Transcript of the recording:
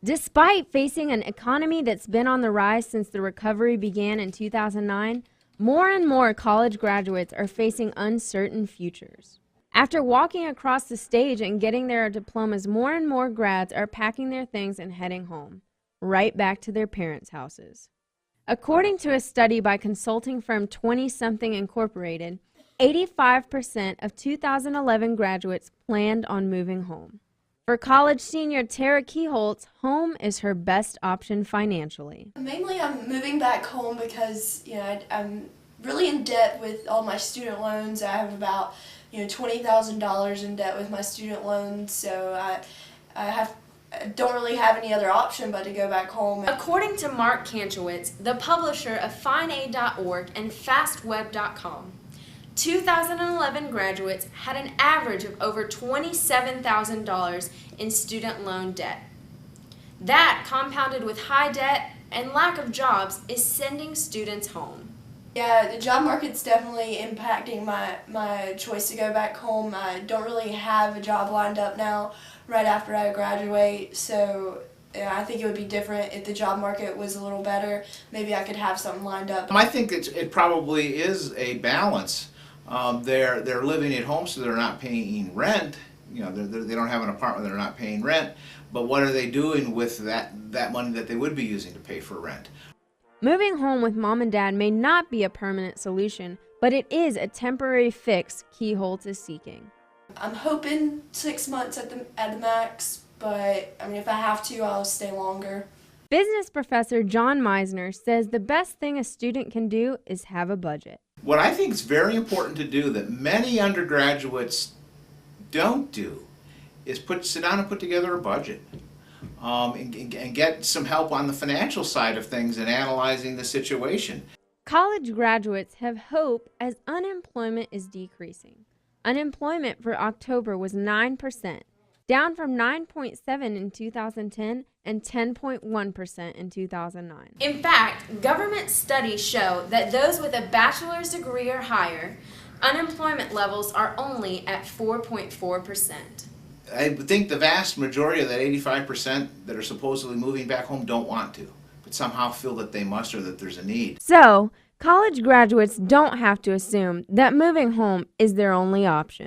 Despite facing an economy that's been on the rise since the recovery began in 2009, more and more college graduates are facing uncertain futures. After walking across the stage and getting their diplomas, more and more grads are packing their things and heading home, right back to their parents' houses. According to a study by consulting firm 20-something Incorporated, 85% of 2011 graduates planned on moving home. For college senior Tara Keyholtz, home is her best option financially. Mainly I'm moving back home because I'm really in debt with all my student loans. I have about $20,000 in debt with my student loans, so I don't really have any other option but to go back home. According to Mark Kanchowitz, the publisher of FindAid.org and FastWeb.com, 2011 graduates had an average of over $27,000 in student loan debt. That, compounded with high debt and lack of jobs, is sending students home. Yeah, the job market's definitely impacting my choice to go back home. I don't really have a job lined up now right after I graduate, so I think it would be different if the job market was a little better. Maybe I could have something lined up. I think it probably is a balance. They're living at home, so they're not paying rent. They don't have an apartment, they're not paying rent. But what are they doing with that money that they would be using to pay for rent? Moving home with mom and dad may not be a permanent solution, but it is a temporary fix Keyholtz is seeking. I'm hoping 6 months at the max, but if I have to, I'll stay longer. Business professor John Meisner says the best thing a student can do is have a budget. What I think is very important to do that many undergraduates don't do is sit down and put together a budget and get some help on the financial side of things and analyzing the situation. College graduates have hope as unemployment is decreasing. Unemployment for October was 9%, down from 9.7% in 2010 and 10.1% in 2009. In fact, government studies show that those with a bachelor's degree or higher, unemployment levels are only at 4.4%. I think the vast majority of that 85% that are supposedly moving back home don't want to, but somehow feel that they must or that there's a need. So, college graduates don't have to assume that moving home is their only option.